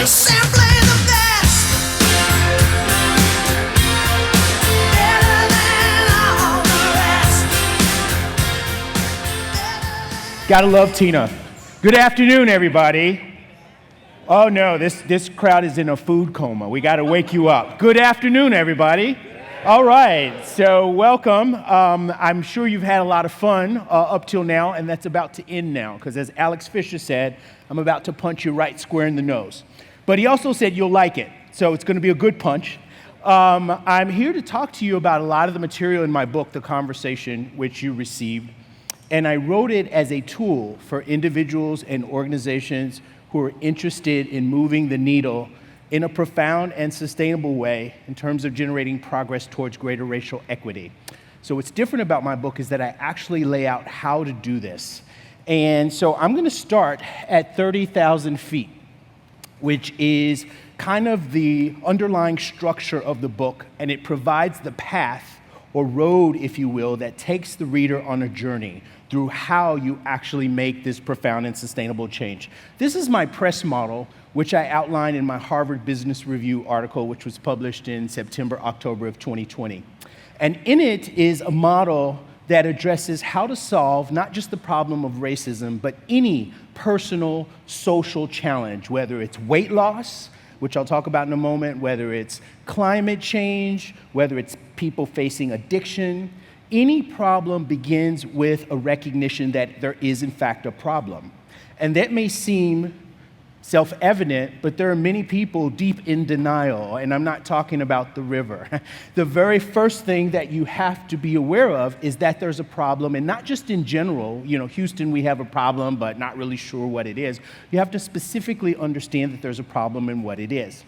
simply the best. Better than all the rest. Gotta love Tina. Good afternoon, everybody. Oh no, this crowd is in a food coma. We gotta wake you up. Good afternoon, everybody. All right, so welcome. I'm sure you've had a lot of fun up till now, and that's about to end now, because as Alex Fisher said, I'm about to punch you right square in the nose. But he also said you'll like it, so it's gonna be a good punch. I'm here to talk to you about a lot of the material in my book, The Conversation, which you received. And I wrote it as a tool for individuals and organizations who are interested in moving the needle in a profound and sustainable way in terms of generating progress towards greater racial equity. So what's different about my book is that I actually lay out how to do this. And so I'm gonna start at 30,000 feet, which is kind of the underlying structure of the book, and it provides the path or road, if you will, that takes the reader on a journey through how you actually make this profound and sustainable change. This is my press model, which I outlined in my Harvard Business Review article, which was published in September, October of 2020. And in it is a model that addresses how to solve not just the problem of racism, but any personal social challenge, whether it's weight loss, which I'll talk about in a moment, whether it's climate change, whether it's people facing addiction. Any problem begins with a recognition that there is, in fact, a problem. And that may seem self-evident, but there are many people deep in denial, and I'm not talking about the river. The very first thing that you have to be aware of is that there's a problem, and not just in general, Houston, we have a problem, but not really sure what it is. You have to specifically understand that there's a problem and what it is.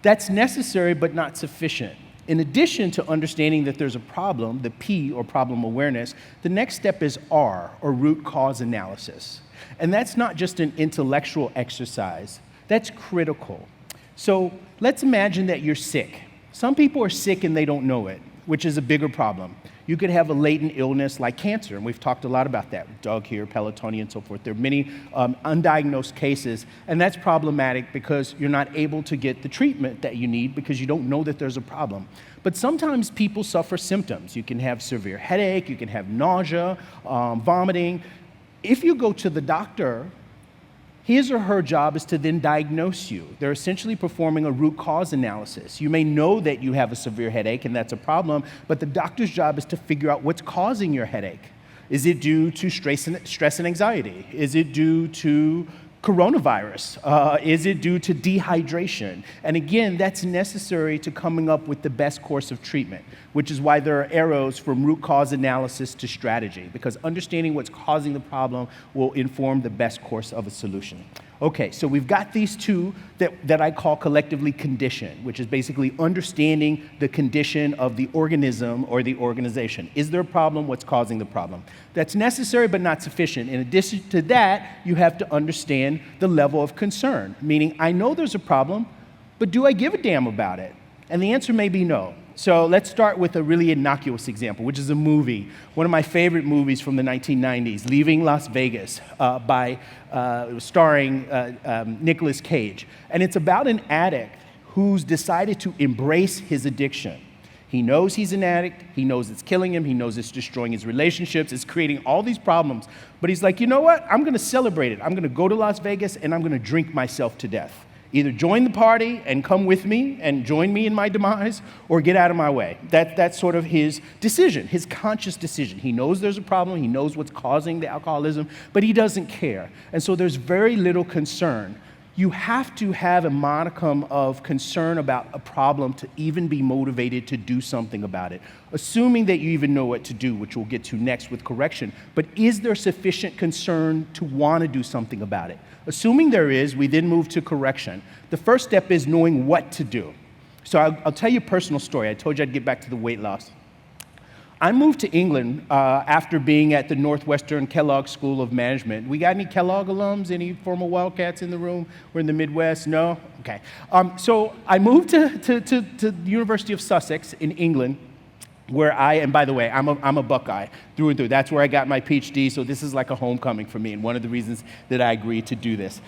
That's necessary, but not sufficient. In addition to understanding that there's a problem, the P, or problem awareness, the next step is R, or root cause analysis. And that's not just an intellectual exercise, that's critical. So let's imagine that you're sick. Some people are sick and they don't know it, which is a bigger problem. You could have a latent illness like cancer, and we've talked a lot about that with Doug here, Pelotoni, and so forth. There are many undiagnosed cases, and that's problematic because you're not able to get the treatment that you need because you don't know that there's a problem. But sometimes people suffer symptoms. You can have severe headache, you can have nausea, vomiting. If you go to the doctor, his or her job is to then diagnose you. They're essentially performing a root cause analysis. You may know that you have a severe headache and that's a problem, but the doctor's job is to figure out what's causing your headache. Is it due to stress and anxiety? Is it due to coronavirus? Is it due to dehydration? And again, that's necessary to coming up with the best course of treatment, which is why there are arrows from root cause analysis to strategy, because understanding what's causing the problem will inform the best course of a solution. Okay, so we've got these two that I call collectively condition, which is basically understanding the condition of the organism or the organization. Is there a problem? What's causing the problem? That's necessary but not sufficient. In addition to that, you have to understand the level of concern, meaning I know there's a problem, but do I give a damn about it? And the answer may be no. So let's start with a really innocuous example, which is a movie, one of my favorite movies from the 1990s, Leaving Las Vegas, starring Nicolas Cage. And it's about an addict who's decided to embrace his addiction. He knows he's an addict, he knows it's killing him, he knows it's destroying his relationships, it's creating all these problems. But he's like, you know what? I'm gonna celebrate it. I'm gonna go to Las Vegas and I'm gonna drink myself to death. Either join the party and come with me and join me in my demise, or get out of my way. That's sort of his decision, his conscious decision. He knows there's a problem, he knows what's causing the alcoholism, but he doesn't care. And so there's very little concern. You have to have a modicum of concern about a problem to even be motivated to do something about it, assuming that you even know what to do, which we'll get to next with correction. But is there sufficient concern to want to do something about it? Assuming there is, we then move to correction. The first step is knowing what to do. So I'll tell you a personal story. I told you I'd get back to the weight loss. I moved to England after being at the Northwestern Kellogg School of Management. We got any Kellogg alums? Any former Wildcats in the room? We're in the Midwest? No? Okay. So I moved to the University of Sussex in England, where and by the way, I'm a Buckeye through and through. That's where I got my PhD, so this is like a homecoming for me, and one of the reasons that I agreed to do this.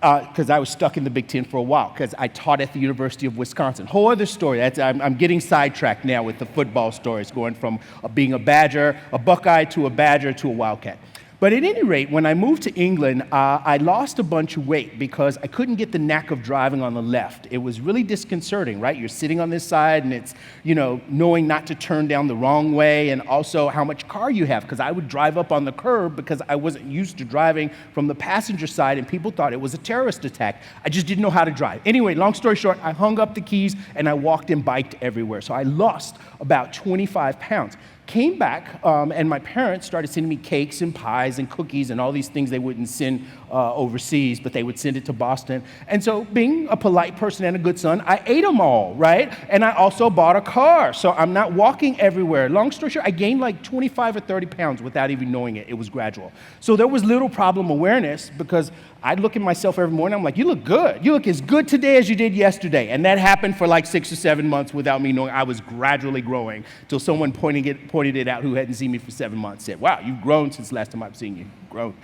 because I was stuck in the Big Ten for a while, because I taught at the University of Wisconsin. Whole other story. I'm getting sidetracked now with the football stories, going from being a Badger, a Buckeye, to a Badger, to a Wildcat. But at any rate, when I moved to England, I lost a bunch of weight because I couldn't get the knack of driving on the left. It was really disconcerting, right? You're sitting on this side, and it's, knowing not to turn down the wrong way, and also how much car you have, because I would drive up on the curb because I wasn't used to driving from the passenger side, and people thought it was a terrorist attack. I just didn't know how to drive. Anyway, long story short, I hung up the keys, and I walked and biked everywhere. So I lost about 25 pounds. Came back, and my parents started sending me cakes and pies and cookies and all these things they wouldn't send overseas, but they would send it to Boston. And so, being a polite person and a good son, I ate them all, right? And I also bought a car, so I'm not walking everywhere. Long story short, I gained like 25 or 30 pounds without even knowing it. It was gradual. So there was little problem awareness, because I'd look at myself every morning, I'm like, you look good. You look as good today as you did yesterday. And that happened for like 6 or 7 months without me knowing. I was gradually growing till someone pointed it out who hadn't seen me for 7 months said, wow, you've grown since the last time I've seen you. Grown.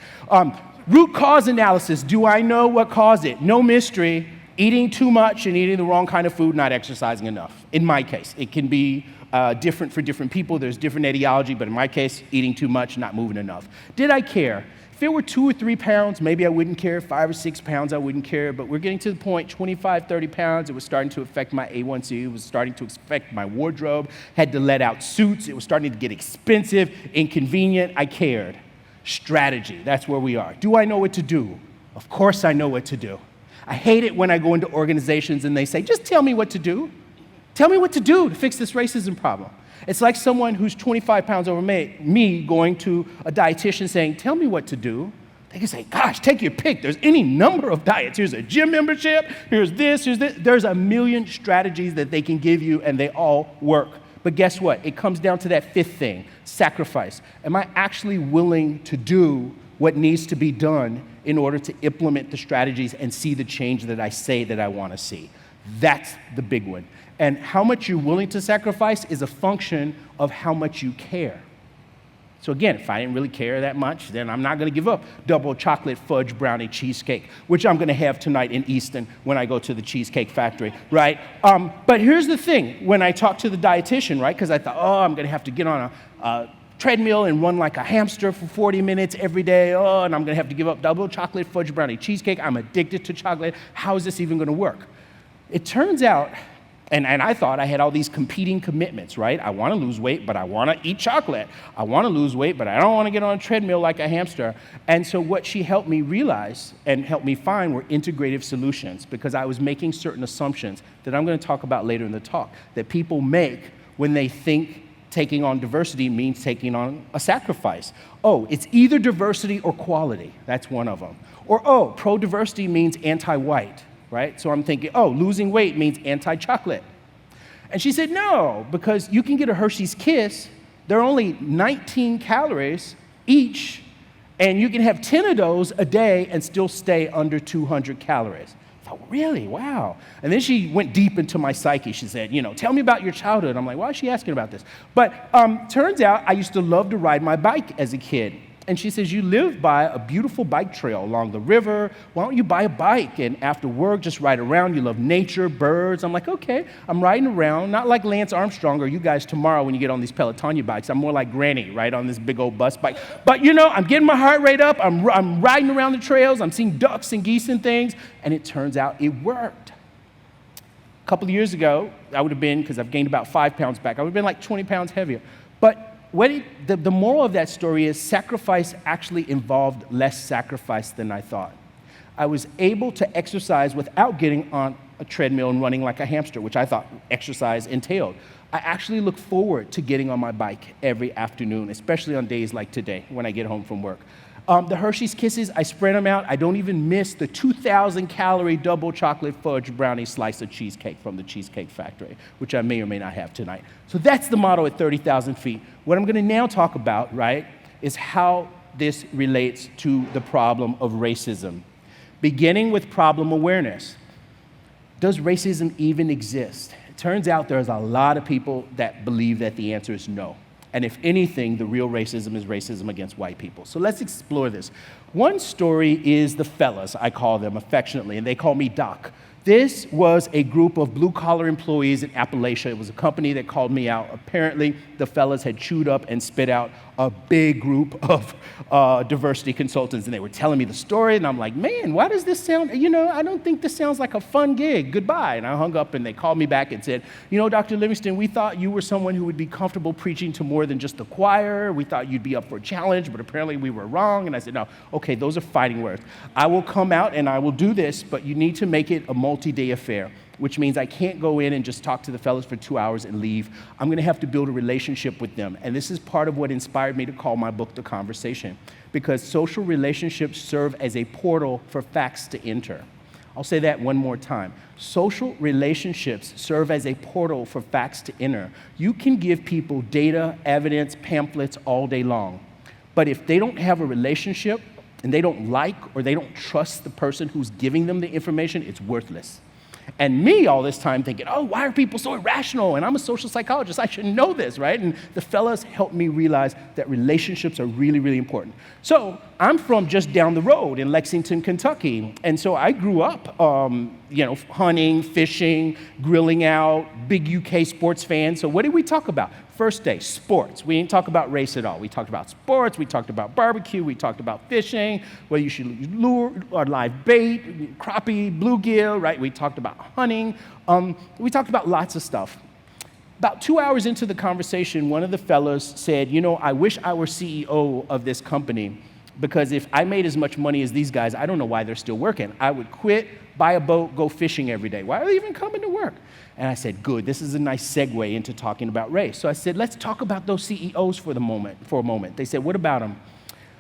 Root cause analysis. Do I know what caused it? No mystery. Eating too much and eating the wrong kind of food, not exercising enough. In my case, it can be different for different people. There's different etiology, but in my case, eating too much, not moving enough. Did I care? If it were 2 or 3 pounds, maybe I wouldn't care. 5 or 6 pounds, I wouldn't care. But we're getting to the point, 25, 30 pounds, it was starting to affect my A1C. It was starting to affect my wardrobe. Had to let out suits. It was starting to get expensive, inconvenient. I cared. Strategy, that's where we are. Do I know what to do? Of course I know what to do. I hate it when I go into organizations and they say, just tell me what to do. Tell me what to do to fix this racism problem. It's like someone who's 25 pounds over me going to a dietitian saying, tell me what to do. They can say, gosh, take your pick. There's any number of diets. Here's a gym membership. Here's this, here's this. There's a million strategies that they can give you, and they all work. But guess what? It comes down to that fifth thing, sacrifice. Am I actually willing to do what needs to be done in order to implement the strategies and see the change that I say that I want to see? That's the big one. And how much you're willing to sacrifice is a function of how much you care. So again, if I didn't really care that much, then I'm not going to give up double chocolate fudge brownie cheesecake, which I'm going to have tonight in Easton when I go to the Cheesecake Factory, right? But here's the thing. When I talked to the dietitian, right, because I thought, I'm going to have to get on a treadmill and run like a hamster for 40 minutes every day, and I'm going to have to give up double chocolate fudge brownie cheesecake. I'm addicted to chocolate. How is this even going to work? It turns out, and I thought I had all these competing commitments, right? I want to lose weight, but I want to eat chocolate. I want to lose weight, but I don't want to get on a treadmill like a hamster. And so what she helped me realize and helped me find were integrative solutions, because I was making certain assumptions that I'm going to talk about later in the talk that people make when they think taking on diversity means taking on a sacrifice. It's either diversity or quality. That's one of them. Or, pro-diversity means anti-white. Right? So I'm thinking, losing weight means anti-chocolate. And she said, no, because you can get a Hershey's Kiss. They're only 19 calories each, and you can have 10 of those a day and still stay under 200 calories. I thought, really? Wow. And then she went deep into my psyche. She said, tell me about your childhood. I'm like, why is she asking about this? But turns out I used to love to ride my bike as a kid. And she says, you live by a beautiful bike trail along the river. Why don't you buy a bike? And after work, just ride around. You love nature, birds. I'm like, okay. I'm riding around, not like Lance Armstrong or you guys tomorrow when you get on these Pelotonia bikes. I'm more like Granny, right, on this big old bus bike. But, I'm getting my heart rate up. I'm riding around the trails. I'm seeing ducks and geese and things. And it turns out it worked. A couple of years ago, I would have been, because I've gained about 5 pounds back, I would have been like 20 pounds heavier. But the moral of that story is sacrifice actually involved less sacrifice than I thought. I was able to exercise without getting on a treadmill and running like a hamster, which I thought exercise entailed. I actually look forward to getting on my bike every afternoon, especially on days like today when I get home from work. The Hershey's Kisses, I spread them out. I don't even miss the 2,000-calorie double chocolate fudge brownie slice of cheesecake from the Cheesecake Factory, which I may or may not have tonight. So that's the motto at 30,000 feet. What I'm going to now talk about, right, is how this relates to the problem of racism. Beginning with problem awareness. Does racism even exist? It turns out there's a lot of people that believe that the answer is no. And if anything, the real racism is racism against white people. So let's explore this. One story is the fellas, I call them affectionately, and they call me Doc. This was a group of blue-collar employees in Appalachia. It was a company that called me out. Apparently, the fellas had chewed up and spit out a big group of diversity consultants, and they were telling me the story, and I'm like, man, why does this sound, I don't think this sounds like a fun gig. Goodbye. And I hung up, and they called me back and said, Dr. Livingston, we thought you were someone who would be comfortable preaching to more than just the choir. We thought you'd be up for a challenge, but apparently we were wrong. And I said, no, okay, those are fighting words. I will come out, and I will do this, but you need to make it a multi-day affair, which means I can't go in and just talk to the fellas for 2 hours and leave. I'm gonna have to build a relationship with them. And this is part of what inspired me to call my book The Conversation, because social relationships serve as a portal for facts to enter. I'll say that one more time. Social relationships serve as a portal for facts to enter. You can give people data, evidence, pamphlets all day long. But if they don't have a relationship and they don't like or they don't trust the person who's giving them the information, it's worthless. And me all this time thinking, oh, why are people so irrational? And I'm a social psychologist, I should know this, right? And the fellas helped me realize that relationships are really, really important. So I'm from just down the road in Lexington, Kentucky. And so I grew up, hunting, fishing, grilling out, big UK sports fan. So what did we talk about? First day, sports. We didn't talk about race at all. We talked about sports, we talked about barbecue, we talked about fishing, whether you should use lure or live bait, crappie, bluegill, right? We talked about hunting. We talked about lots of stuff. About 2 hours into the conversation, one of the fellas said, I wish I were CEO of this company, because if I made as much money as these guys, I don't know why they're still working. I would quit, buy a boat, go fishing every day. Why are they even coming to work? And I said, good, this is a nice segue into talking about race. So I said, let's talk about those CEOs for a moment. They said, what about them?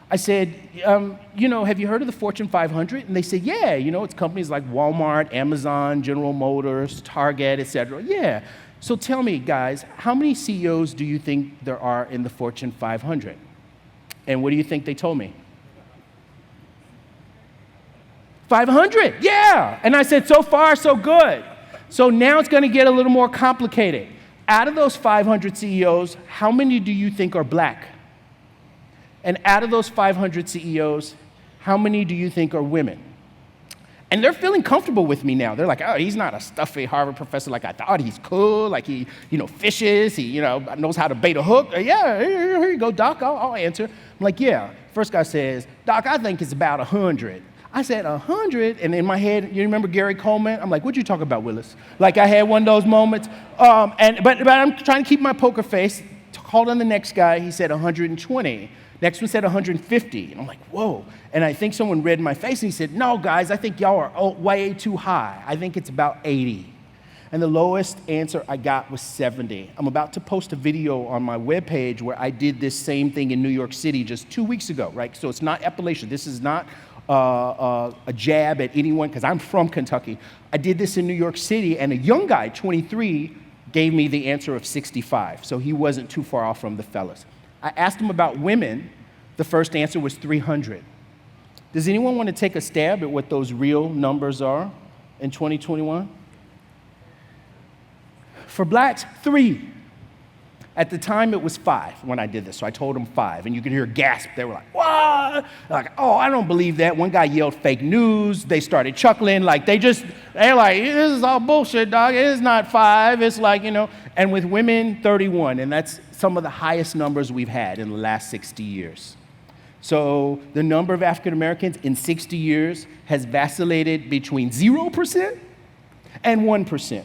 I said, have you heard of the Fortune 500? And they said, yeah, it's companies like Walmart, Amazon, General Motors, Target, et cetera. Yeah. So tell me, guys, how many CEOs do you think there are in the Fortune 500? And what do you think they told me? 500, yeah. And I said, so far, so good. So now it's gonna get a little more complicated. Out of those 500 CEOs, how many do you think are black? And out of those 500 CEOs, how many do you think are women? And they're feeling comfortable with me now. They're like, oh, he's not a stuffy Harvard professor like I thought. He's cool, like he, fishes, he, knows how to bait a hook. Yeah, here you go, Doc, I'll answer. I'm like, yeah. First guy says, Doc, I think it's about 100. I said, 100? And in my head, you remember Gary Coleman? I'm like, what'd you talk about, Willis? Like I had one of those moments. But I'm trying to keep my poker face. Called on the next guy, he said 120. Next one said 150. And I'm like, whoa. And I think someone read my face and he said, no, guys, I think y'all are way too high. I think it's about 80. And the lowest answer I got was 70. I'm about to post a video on my webpage where I did this same thing in New York City just 2 weeks ago, right? So it's not Appalachia. This is not a jab at anyone, because I'm from Kentucky. I did this in New York City, and a young guy, 23, gave me the answer of 65. So he wasn't too far off from the fellas. I asked him about women. The first answer was 300. Does anyone want to take a stab at what those real numbers are in 2021? For blacks, 3. At the time, it was 5 when I did this, so I told them 5, and you could hear a gasp. They were like, what? Like, oh, I don't believe that. One guy yelled fake news. They started chuckling. They're like, this is all bullshit, dog. It is not 5. It's like, And with women, 31, and that's some of the highest numbers we've had in the last 60 years. So the number of African Americans in 60 years has vacillated between 0% and 1%.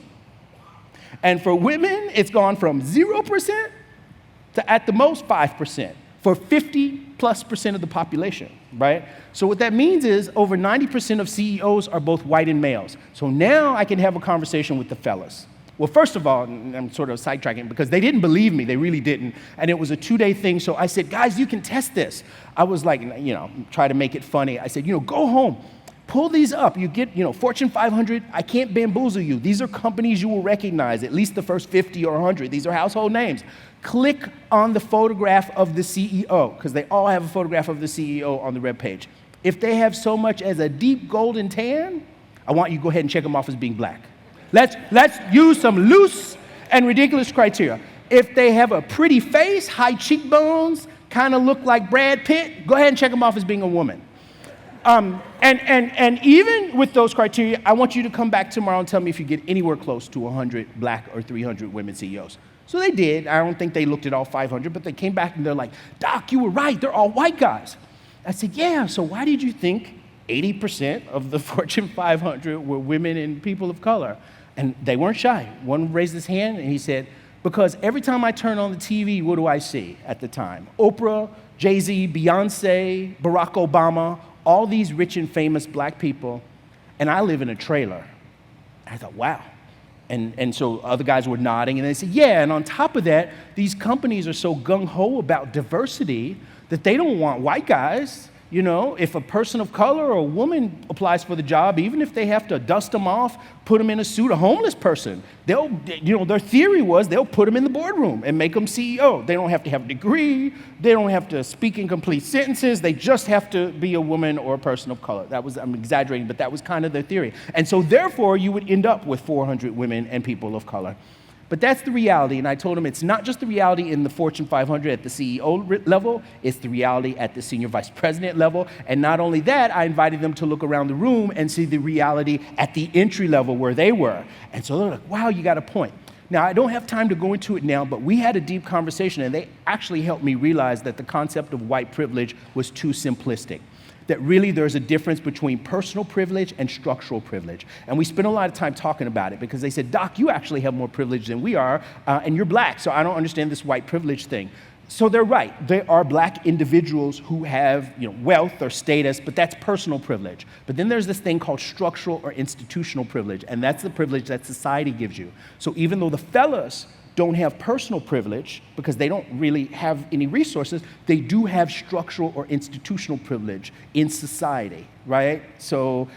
And for women, it's gone from 0% to at the most 5% for 50+% of the population, right? So what that means is over 90% of CEOs are both white and males. So now I can have a conversation with the fellas. Well, first of all, I'm sort of sidetracking because they didn't believe me. They really didn't. And it was a 2-day thing. So I said, guys, you can test this. I was like, try to make it funny. I said, go home. Pull these up. You get, Fortune 500. I can't bamboozle you. These are companies you will recognize, at least the first 50 or 100. These are household names. Click on the photograph of the CEO, because they all have a photograph of the CEO on the web page. If they have so much as a deep golden tan, I want you to go ahead and check them off as being black. Let's use some loose and ridiculous criteria. If they have a pretty face, high cheekbones, kind of look like Brad Pitt, go ahead and check them off as being a woman. And even with those criteria, I want you to come back tomorrow and tell me if you get anywhere close to 100 black or 300 women CEOs. So they did. I don't think they looked at all 500, but they came back and they're like, Doc, you were right. They're all white guys. I said, yeah, so why did you think 80% of the Fortune 500 were women and people of color? And they weren't shy. One raised his hand and he said, because every time I turn on the TV, what do I see at the time? Oprah, Jay-Z, Beyonce, Barack Obama, all these rich and famous black people, and I live in a trailer. I thought, wow. And so other guys were nodding, and they said, yeah, and on top of that, these companies are so gung-ho about diversity that they don't want white guys. You know, if a person of color or a woman applies for the job, even if they have to dust them off, put them in a suit, a homeless person, their theory was they'll put them in the boardroom and make them CEO. They don't have to have a degree. They don't have to speak in complete sentences. They just have to be a woman or a person of color. I'm exaggerating, but that was kind of their theory. And so therefore, you would end up with 400 women and people of color. But that's the reality, and I told him it's not just the reality in the Fortune 500 at the CEO level, it's the reality at the senior vice president level, and not only that, I invited them to look around the room and see the reality at the entry level where they were. And so they're like, wow, you got a point. Now, I don't have time to go into it now, but we had a deep conversation, and they actually helped me realize that the concept of white privilege was too simplistic. That really there's a difference between personal privilege and structural privilege. And we spent a lot of time talking about it because they said, Doc, you actually have more privilege than we are, and you're black, so I don't understand this white privilege thing. So they're right. There are black individuals who have wealth or status, but that's personal privilege. But then there's this thing called structural or institutional privilege, and that's the privilege that society gives you. So even though the fellas don't have personal privilege because they don't really have any resources, they do have structural or institutional privilege in society, right? So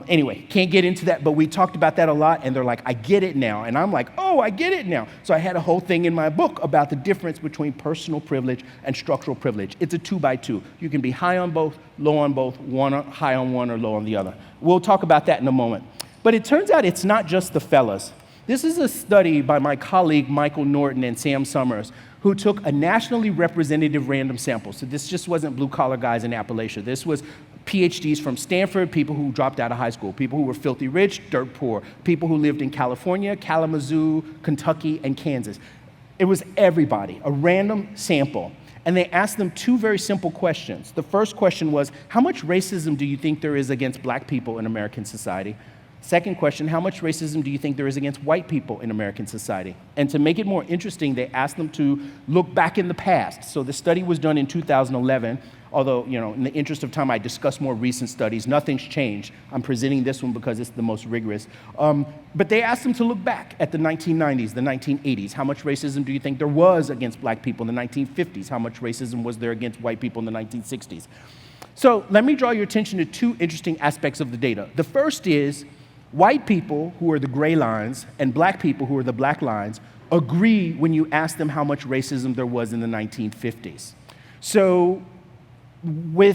anyway, can't get into that, but we talked about that a lot, and they're like, I get it now. And I'm like, oh, I get it now. So I had a whole thing in my book about the difference between personal privilege and structural privilege. It's a 2x2. You can be high on both, low on both, high on one or low on the other. We'll talk about that in a moment. But it turns out it's not just the fellas. This is a study by my colleague Michael Norton and Sam Summers, who took a nationally representative random sample. So this just wasn't blue-collar guys in Appalachia. This was PhDs from Stanford, people who dropped out of high school, people who were filthy rich, dirt poor, people who lived in California, Kalamazoo, Kentucky, and Kansas. It was everybody, a random sample. And they asked them two very simple questions. The first question was, how much racism do you think there is against black people in American society? Second question, how much racism do you think there is against white people in American society? And to make it more interesting, they asked them to look back in the past. So the study was done in 2011, although, in the interest of time, I discussed more recent studies. Nothing's changed. I'm presenting this one because it's the most rigorous. But they asked them to look back at the 1990s, the 1980s. How much racism do you think there was against black people in the 1950s? How much racism was there against white people in the 1960s? So let me draw your attention to two interesting aspects of the data. The first is, white people, who are the gray lines, and black people, who are the black lines, agree when you ask them how much racism there was in the 1950s. So, when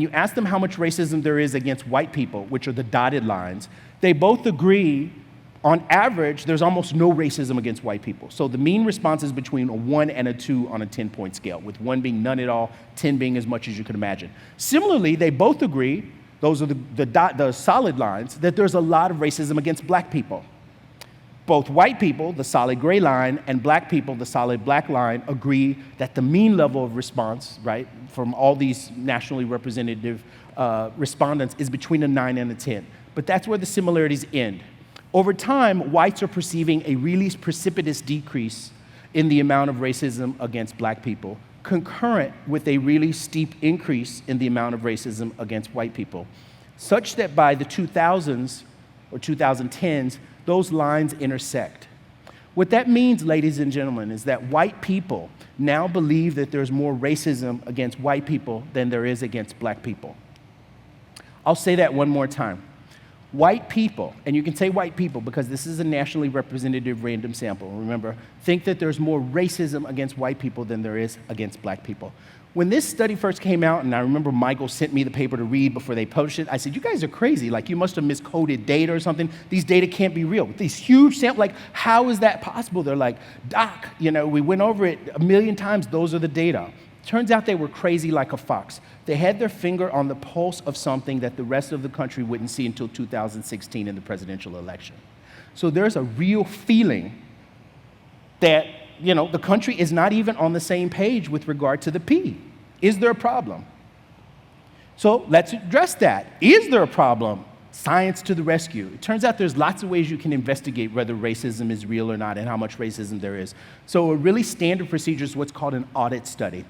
you ask them how much racism there is against white people, which are the dotted lines, they both agree, on average, there's almost no racism against white people. So the mean response is between a 1 and a 2 on a 10-point scale, with 1 being none at all, 10 being as much as you could imagine. Similarly, they both agree, those are the solid lines, that there's a lot of racism against black people. Both white people, the solid gray line, and black people, the solid black line, agree that the mean level of response, right, from all these nationally representative respondents is between a 9 and a 10. But that's where the similarities end. Over time, whites are perceiving a really precipitous decrease in the amount of racism against black people, concurrent with a really steep increase in the amount of racism against white people, such that by the 2000s or 2010s, those lines intersect. What that means, ladies and gentlemen, is that white people now believe that there's more racism against white people than there is against black people. I'll say that one more time. White people, and you can say white people because this is a nationally representative random sample. Remember, think that there's more racism against white people than there is against black people. when this study first came out, and I remember Michael sent me the paper to read before they published it, I said, you guys are crazy. Like, you must have miscoded data or something. These data can't be real. These huge samples, like, how is that possible? They're like, Doc, we went over it a million times. Those are the data. Turns out they were crazy like a fox. They had their finger on the pulse of something that the rest of the country wouldn't see until 2016 in the presidential election. So there's a real feeling that, the country is not even on the same page with regard to the P. Is there a problem? So let's address that. Is there a problem? Science to the rescue. It turns out there's lots of ways you can investigate whether racism is real or not and how much racism there is. So a really standard procedure is what's called an audit study.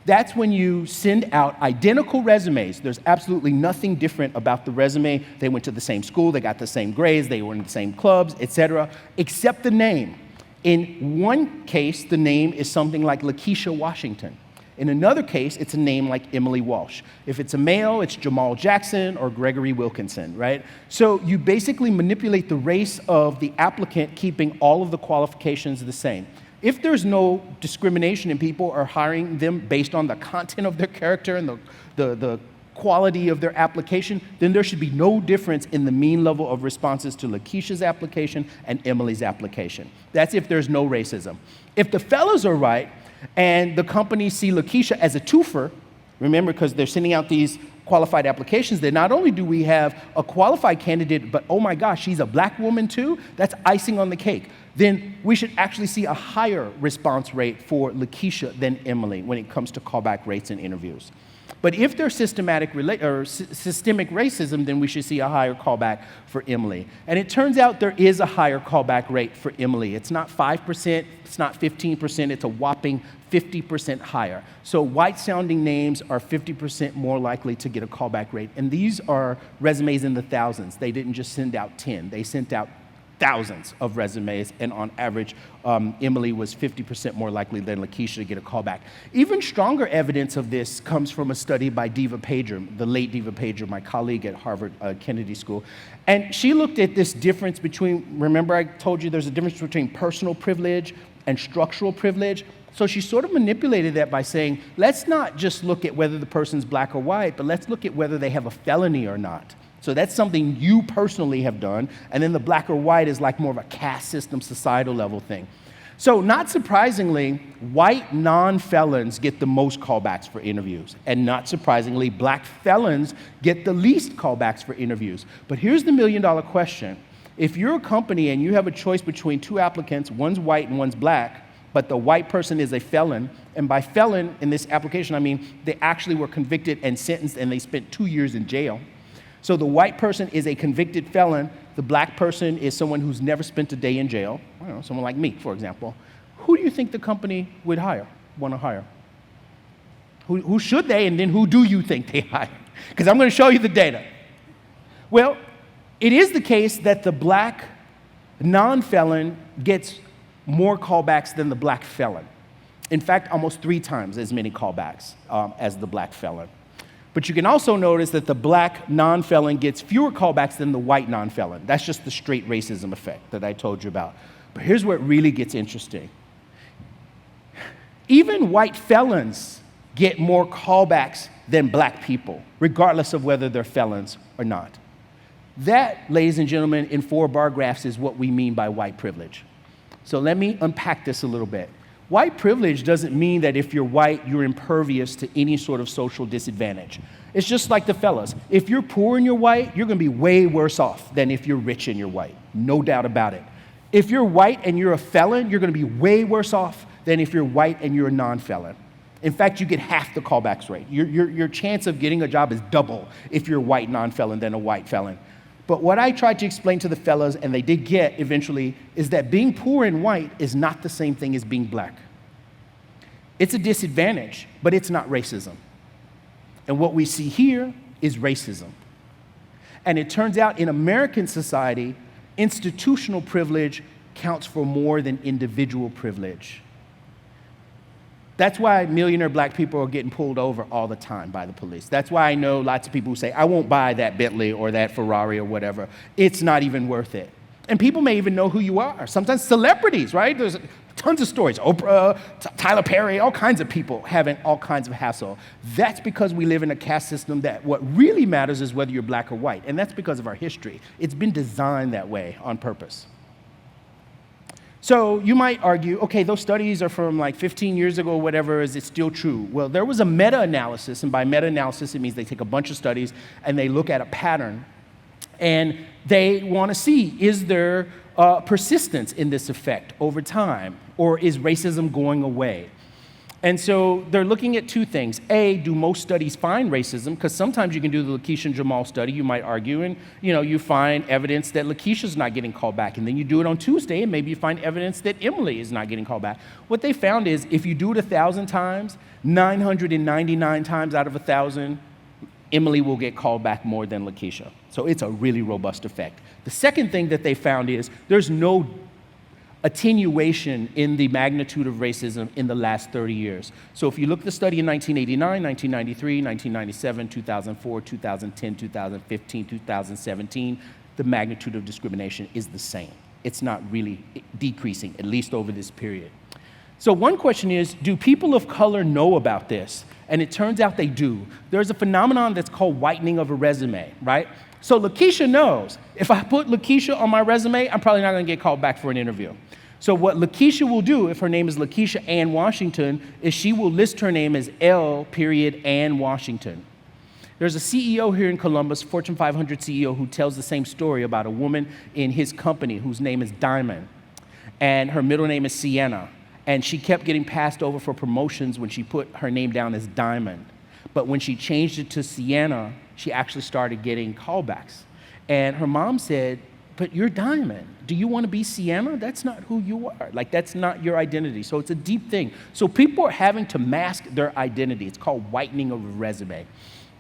That's when you send out identical resumes. There's absolutely nothing different about the resume. They went to the same school, they got the same grades, they were in the same clubs, etc., except the name. In one case, the name is something like Lakeisha Washington. In another case, it's a name like Emily Walsh. If it's a male, it's Jamal Jackson or Gregory Wilkinson, right? So you basically manipulate the race of the applicant, keeping all of the qualifications the same. If there's no discrimination and people are hiring them based on the content of their character and the quality of their application, then there should be no difference in the mean level of responses to Lakeisha's application and Emily's application. That's if there's no racism. If the fellas are right, and the companies see Lakeisha as a twofer, remember, because they're sending out these qualified applications, that not only do we have a qualified candidate, but oh my gosh, she's a black woman too, that's icing on the cake. Then we should actually see a higher response rate for Lakeisha than Emily when it comes to callback rates in interviews. But if there's systemic racism, then we should see a higher callback for Emily. And it turns out there is a higher callback rate for Emily. It's not 5%, it's not 15%, it's a whopping 50% higher. So white-sounding names are 50% more likely to get a callback rate. And these are resumes in the thousands. They didn't just send out 10, they sent out thousands of resumes, and on average, Emily was 50% more likely than Lakeisha to get a callback. Even stronger evidence of this comes from a study by Diva Pager, the late Diva Pager, my colleague at Harvard Kennedy School. And she looked at this difference between, remember I told you there's a difference between personal privilege and structural privilege? So she sort of manipulated that by saying, let's not just look at whether the person's black or white, but let's look at whether they have a felony or not. So that's something you personally have done, and then the black or white is like more of a caste system, societal level thing. So not surprisingly, white non-felons get the most callbacks for interviews, and not surprisingly, black felons get the least callbacks for interviews. But here's the million-dollar question. If you're a company and you have a choice between two applicants, one's white and one's black, but the white person is a felon, and by felon in this application, I mean they actually were convicted and sentenced and they spent 2 years in jail. So the white person is a convicted felon. The black person is someone who's never spent a day in jail. I don't know, someone like me, for example. Who do you think the company would want to hire? Who should they, and then who do you think they hire? Because I'm going to show you the data. Well, it is the case that the black non-felon gets more callbacks than the black felon. In fact, almost 3 times as many callbacks as the black felon. But you can also notice that the black non-felon gets fewer callbacks than the white non-felon. That's just the straight racism effect that I told you about. But here's where it really gets interesting. Even white felons get more callbacks than black people, regardless of whether they're felons or not. That, ladies and gentlemen, in 4 bar graphs is what we mean by white privilege. So let me unpack this a little bit. White privilege doesn't mean that if you're white, you're impervious to any sort of social disadvantage. It's just like the fellas. If you're poor and you're white, you're going to be way worse off than if you're rich and you're white. No doubt about it. If you're white and you're a felon, you're going to be way worse off than if you're white and you're a non-felon. In fact, you get half the callbacks rate. Your chance of getting a job is double if you're a white non-felon than a white felon. But what I tried to explain to the fellas, and they did get eventually, is that being poor and white is not the same thing as being black. It's a disadvantage, but it's not racism. And what we see here is racism. And it turns out in American society, institutional privilege counts for more than individual privilege. That's why millionaire black people are getting pulled over all the time by the police. That's why I know lots of people who say, I won't buy that Bentley or that Ferrari or whatever. It's not even worth it. And people may even know who you are. Sometimes celebrities, right? There's Tons of stories. Oprah, Tyler Perry, all kinds of people having all kinds of hassle. That's because we live in a caste system that what really matters is whether you're black or white. And that's because of our history. It's been designed that way on purpose. So you might argue, okay, those studies are from like 15 years ago or whatever. Is it still true? Well, there was a meta-analysis. And by meta-analysis, it means they take a bunch of studies and they look at a pattern. And they want to see, is there persistence in this effect over time? Or is racism going away? And so they're looking at two things. A, do most studies find racism? Because sometimes you can do the Lakeisha and Jamal study, you might argue, and you find evidence that Lakeisha's not getting called back. And then you do it on Tuesday, and maybe you find evidence that Emily is not getting called back. What they found is if you do it 1,000 times, 999 times out of 1,000, Emily will get called back more than Lakeisha. So it's a really robust effect. The second thing that they found is there's no attenuation in the magnitude of racism in the last 30 years. So if you look at the study in 1989, 1993, 1997, 2004, 2010, 2015, 2017, the magnitude of discrimination is the same. It's not really decreasing, at least over this period. So one question is, do people of color know about this? And it turns out they do. There's a phenomenon that's called whitening of a resume, right? So Lakeisha knows, if I put Lakeisha on my resume, I'm probably not gonna get called back for an interview. So what Lakeisha will do, if her name is Lakeisha Ann Washington, is she will list her name as L. Ann Washington. There's a CEO here in Columbus, Fortune 500 CEO, who tells the same story about a woman in his company whose name is Diamond, and her middle name is Sienna. And she kept getting passed over for promotions when she put her name down as Diamond. But when she changed it to Sienna, she actually started getting callbacks. And her mom said, but you're Diamond. Do you want to be Sienna? That's not who you are. Like, that's not your identity. So it's a deep thing. So people are having to mask their identity. It's called whitening of a resume.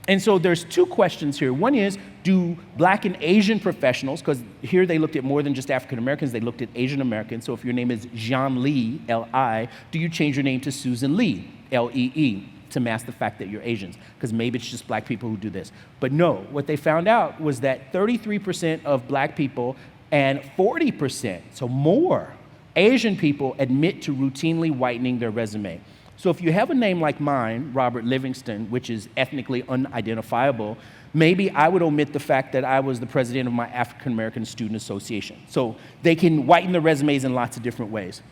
And so there's two questions here. One is, do Black and Asian professionals, because here they looked at more than just African Americans, they looked at Asian Americans. So if your name is Jean Lee, L-I, do you change your name to Susan Lee, L-E-E, to mask the fact that you're Asians? Because maybe it's just Black people who do this. But no, what they found out was that 33% of Black people and 40%, so more, Asian people admit to routinely whitening their resume. So if you have a name like mine, Robert Livingston, which is ethnically unidentifiable, maybe I would omit the fact that I was the president of my African American Student Association. So they can whiten the resumes in lots of different ways.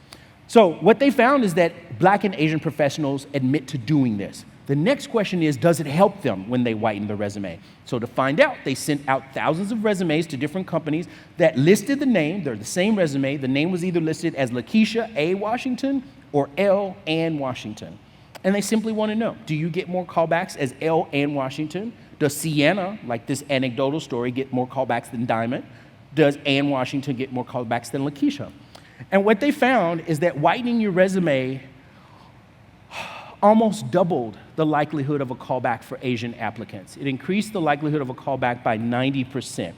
So what they found is that Black and Asian professionals admit to doing this. The next question is, does it help them when they whiten the resume? So to find out, they sent out thousands of resumes to different companies that listed the name. They're the same resume. The name was either listed as Lakeisha A. Washington or L. Ann Washington. And they simply want to know, do you get more callbacks as L. Ann Washington? Does Sienna, like this anecdotal story, get more callbacks than Diamond? Does Ann Washington get more callbacks than Lakeisha? And what they found is that whitening your resume almost doubled the likelihood of a callback for Asian applicants. It increased the likelihood of a callback by 90%.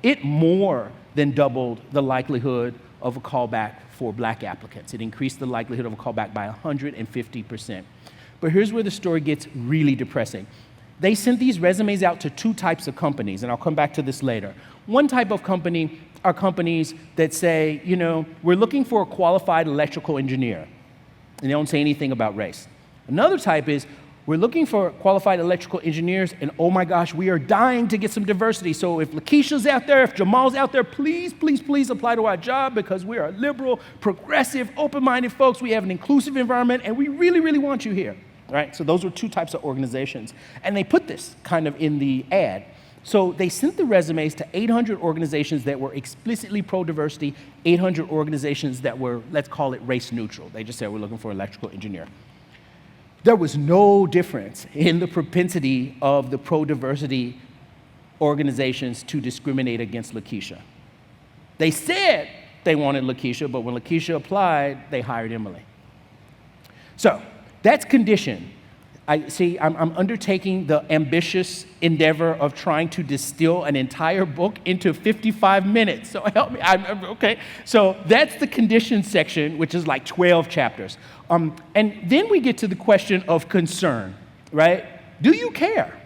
It more than doubled the likelihood of a callback for Black applicants. It increased the likelihood of a callback by 150%. But here's where the story gets really depressing. They sent these resumes out to two types of companies, and I'll come back to this later. One type of company are companies that say, we're looking for a qualified electrical engineer, and they don't say anything about race. Another type is, we're looking for qualified electrical engineers, and oh my gosh, we are dying to get some diversity. So if Lakeisha's out there, if Jamal's out there, please, please, please apply to our job because we are liberal, progressive, open-minded folks. We have an inclusive environment, and we really, really want you here, right? So those were two types of organizations. And they put this kind of in the ad. So they sent the resumes to 800 organizations that were explicitly pro-diversity, 800 organizations that were, let's call it race neutral. They just said, we're looking for an electrical engineer. There was no difference in the propensity of the pro-diversity organizations to discriminate against Lakeisha. They said they wanted Lakeisha, but when Lakeisha applied, they hired Emily. So that's condition. I'm undertaking the ambitious endeavor of trying to distill an entire book into 55 minutes. So help me. Okay. So that's the condition section, which is like 12 chapters. And then we get to the question of concern, right? Do you care?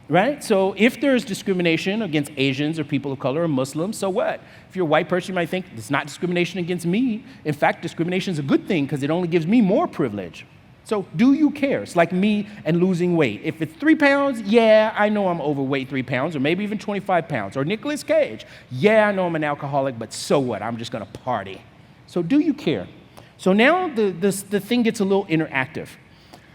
right? So if there's discrimination against Asians or people of color or Muslims, so what? If you're a white person, you might think, it's not discrimination against me. In fact, discrimination is a good thing because it only gives me more privilege. So do you care? It's like me and losing weight. If it's 3 pounds, yeah, I know I'm overweight 3 pounds, or maybe even 25 pounds. Or Nicolas Cage, yeah, I know I'm an alcoholic, but so what? I'm just gonna party. So do you care? So now the thing gets a little interactive.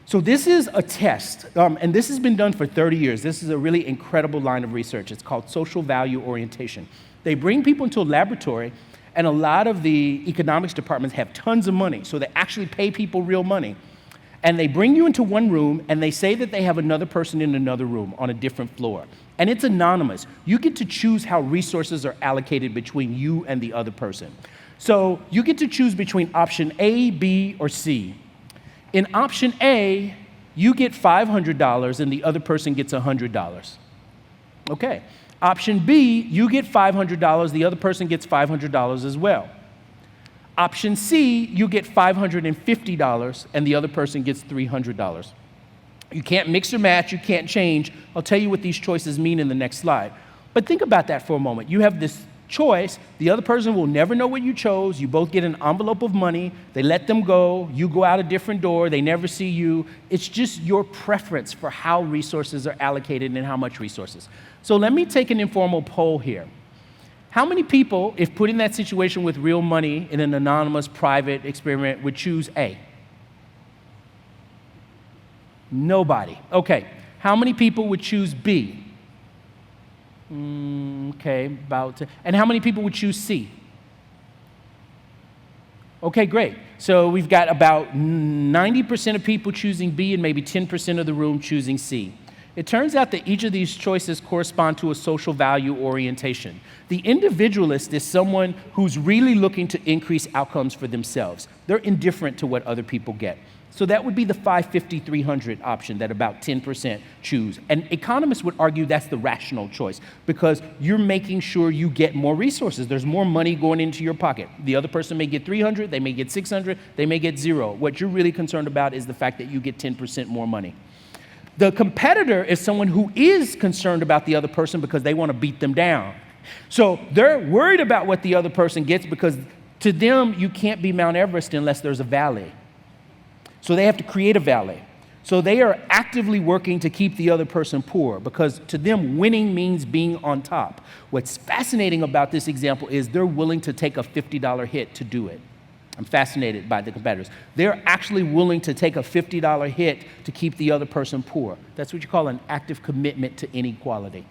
So this is a test, and this has been done for 30 years. This is a really incredible line of research. It's called social value orientation. They bring people into a laboratory, and a lot of the economics departments have tons of money, so they actually pay people real money. And they bring you into one room, and they say that they have another person in another room on a different floor. And it's anonymous. You get to choose how resources are allocated between you and the other person. So you get to choose between option A, B, or C. In option A, you get $500 and the other person gets $100. Okay. Option B, you get $500, the other person gets $500 as well. Option C, you get $550 and the other person gets $300. You can't mix or match, you can't change. I'll tell you what these choices mean in the next slide. But think about that for a moment. You have this choice, the other person will never know what you chose, you both get an envelope of money, they let them go, you go out a different door, they never see you. It's just your preference for how resources are allocated and how much resources. So let me take an informal poll here. How many people, if put in that situation with real money in an anonymous private experiment, would choose A? Nobody. Okay. How many people would choose B? Okay, and how many people would choose C? Okay, great. So we've got about 90% of people choosing B and maybe 10% of the room choosing C. It turns out that each of these choices correspond to a social value orientation. The individualist is someone who's really looking to increase outcomes for themselves. They're indifferent to what other people get. So that would be the 550-300 option that about 10% choose. And economists would argue that's the rational choice because you're making sure you get more resources. There's more money going into your pocket. The other person may get 300, they may get 600, they may get 0. What you're really concerned about is the fact that you get 10% more money. The competitor is someone who is concerned about the other person because they want to beat them down. So they're worried about what the other person gets because to them, you can't be Mount Everest unless there's a valley. So they have to create a valley. So they are actively working to keep the other person poor because to them, winning means being on top. What's fascinating about this example is they're willing to take a $50 hit to do it. I'm fascinated by the competitors. They're actually willing to take a $50 hit to keep the other person poor. That's what you call an active commitment to inequality.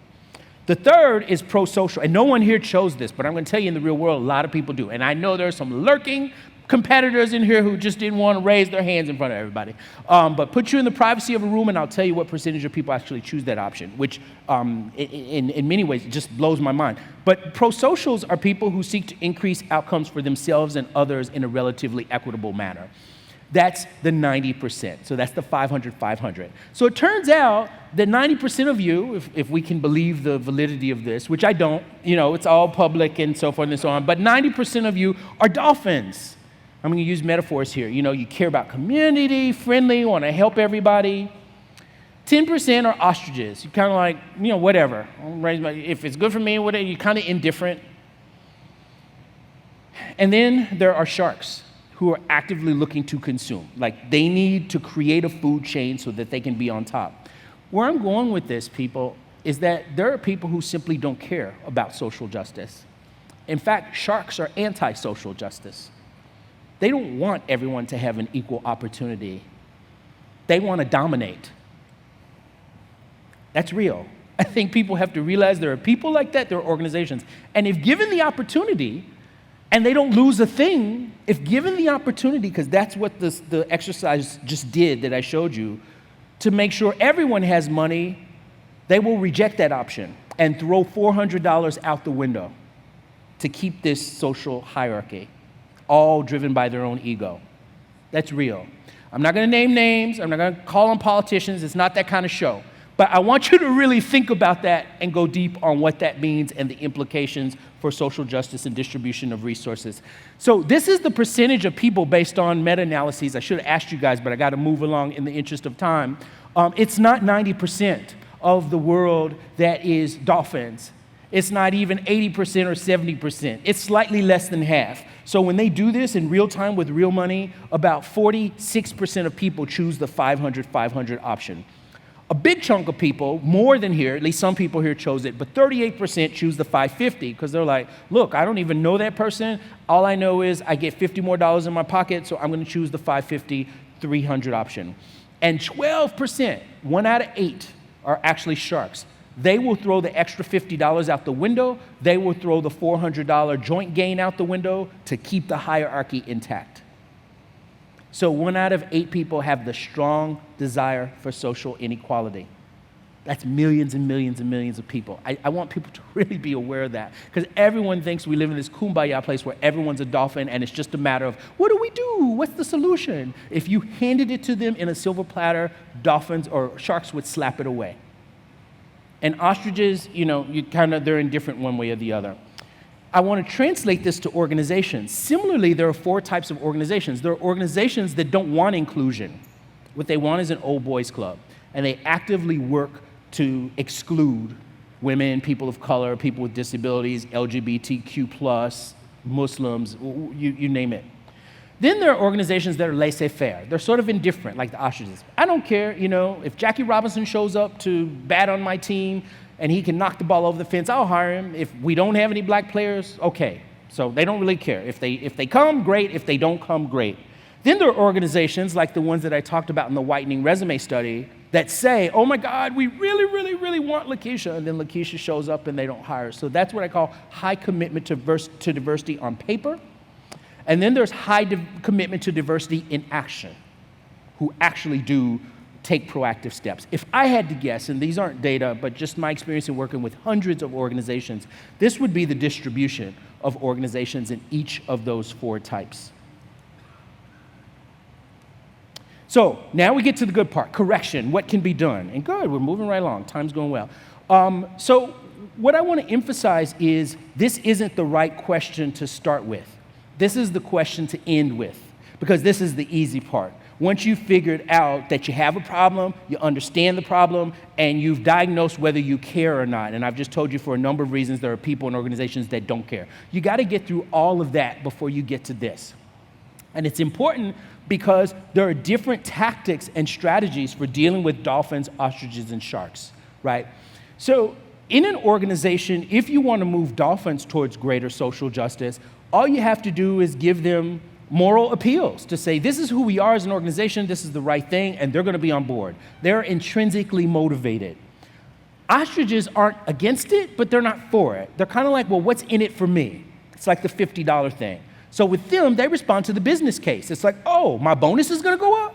The third is pro-social, and no one here chose this, but I'm going to tell you in the real world, a lot of people do. And I know there are some lurking competitors in here who just didn't want to raise their hands in front of everybody. But put you in the privacy of a room and I'll tell you what percentage of people actually choose that option, which in many ways just blows my mind. But pro-socials are people who seek to increase outcomes for themselves and others in a relatively equitable manner. That's the 90%. So that's the 500. So it turns out that 90% of you, if we can believe the validity of this, which I don't, it's all public and so forth and so on, but 90% of you are dolphins. I'm going to use metaphors here. You care about community, friendly, want to help everybody. 10% are ostriches. You kind of like, whatever. If it's good for me, whatever, you're kind of indifferent. And then there are sharks who are actively looking to consume. Like they need to create a food chain so that they can be on top. Where I'm going with this, people, is that there are people who simply don't care about social justice. In fact, sharks are anti-social justice. They don't want everyone to have an equal opportunity. They want to dominate. That's real. I think people have to realize there are people like that, there are organizations. And if given the opportunity, and they don't lose a thing, if given the opportunity, because that's what the exercise just did that I showed you, to make sure everyone has money, they will reject that option and throw $400 out the window to keep this social hierarchy, all driven by their own ego. That's real. I'm not going to name names. I'm not going to call on politicians. It's not that kind of show. But I want you to really think about that and go deep on what that means and the implications for social justice and distribution of resources. So this is the percentage of people based on meta-analyses. I should have asked you guys, but I got to move along in the interest of time. It's not 90%. of the world that is dolphins. It's not even 80% or 70%. It's slightly less than half. So when they do this in real time with real money, about 46% of people choose the 500 option. A big chunk of people, more than here, at least some people here chose it, but 38% choose the 550 because they're like, look, I don't even know that person. All I know is I get $50 more in my pocket, so I'm going to choose the 550, 300 option. And 12%, 1 out of 8, are actually sharks. They will throw the extra $50 out the window. They will throw the $400 joint gain out the window to keep the hierarchy intact. So 1 out of 8 people have the strong desire for social inequality. That's millions and millions and millions of people. I want people to really be aware of that because everyone thinks we live in this kumbaya place where everyone's a dolphin and it's just a matter of, what do we do? What's the solution? If you handed it to them in a silver platter, dolphins or sharks would slap it away. And ostriches, they're indifferent one way or the other. I want to translate this to organizations. Similarly, there are 4 types of organizations. There are organizations that don't want inclusion. What they want is an old boys club. And they actively work to exclude women, people of color, people with disabilities, LGBTQ+, Muslims, you name it. Then there are organizations that are laissez-faire. They're sort of indifferent, like the ostriches. I don't care, if Jackie Robinson shows up to bat on my team and he can knock the ball over the fence, I'll hire him. If we don't have any black players, okay. So they don't really care. If they come, great. If they don't come, great. Then there are organizations like the ones that I talked about in the whitening resume study that say, oh my God, we really, really, really want Lakeisha, and then Lakeisha shows up and they don't hire. So that's what I call high commitment to diversity on paper. And then there's high commitment to diversity in action, who actually do take proactive steps. If I had to guess, and these aren't data, but just my experience in working with hundreds of organizations, this would be the distribution of organizations in each of those 4 types. So now we get to the good part, correction, what can be done? And good, we're moving right along, time's going well. So what I want to emphasize is this isn't the right question to start with. This is the question to end with, because this is the easy part. Once you've figured out that you have a problem, you understand the problem, and you've diagnosed whether you care or not, and I've just told you for a number of reasons there are people and organizations that don't care. You got to get through all of that before you get to this. And it's important because there are different tactics and strategies for dealing with dolphins, ostriches, and sharks, right? So in an organization, if you want to move dolphins towards greater social justice, all you have to do is give them moral appeals to say, this is who we are as an organization, this is the right thing, and they're going to be on board. They're intrinsically motivated. Ostriches aren't against it, but they're not for it. They're kind of like, well, what's in it for me? It's like the $50 thing. So with them, they respond to the business case. It's like, oh, my bonus is going to go up?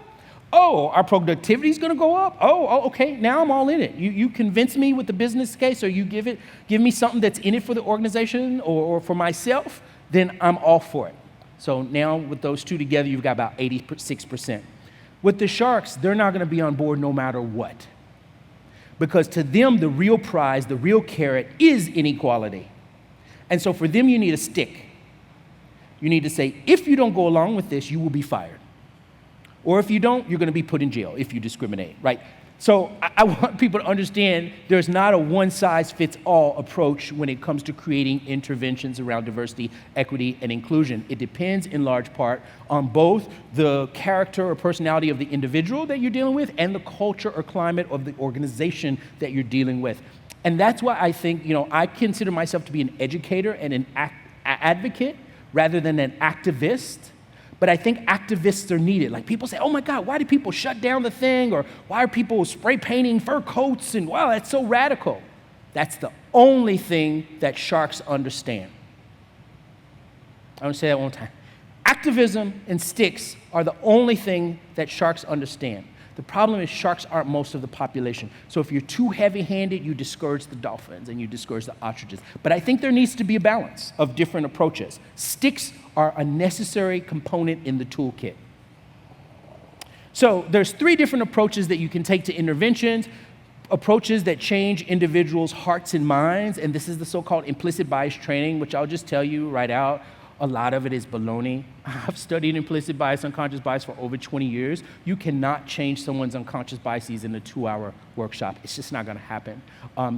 Oh, our productivity is going to go up? Oh, okay, now I'm all in it. You convince me with the business case, or you give me something that's in it for the organization or for myself, then I'm all for it. So now with those 2 together, you've got about 86%. With the sharks, they're not going to be on board no matter what. Because to them, the real prize, the real carrot is inequality. And so for them, you need a stick. You need to say, if you don't go along with this, you will be fired. Or if you don't, you're going to be put in jail if you discriminate, right? So I want people to understand there's not a one-size-fits-all approach when it comes to creating interventions around diversity, equity, and inclusion. It depends in large part on both the character or personality of the individual that you're dealing with and the culture or climate of the organization that you're dealing with. And that's why I think, I consider myself to be an educator and an advocate rather than an activist. But I think activists are needed. Like people say, oh my God, why do people shut down the thing? Or why are people spray painting fur coats? And wow, that's so radical. That's the only thing that sharks understand. I want to say that one time. Activism and sticks are the only thing that sharks understand. The problem is sharks aren't most of the population. So if you're too heavy-handed, you discourage the dolphins and you discourage the ostriches. But I think there needs to be a balance of different approaches. Sticks are a necessary component in the toolkit. So there's 3 different approaches that you can take to interventions, approaches that change individuals' hearts and minds, and this is the so-called implicit bias training, which I'll just tell you right out. A lot of it is baloney. I've studied implicit bias, unconscious bias for over 20 years. You cannot change someone's unconscious biases in a 2-hour workshop. It's just not gonna happen.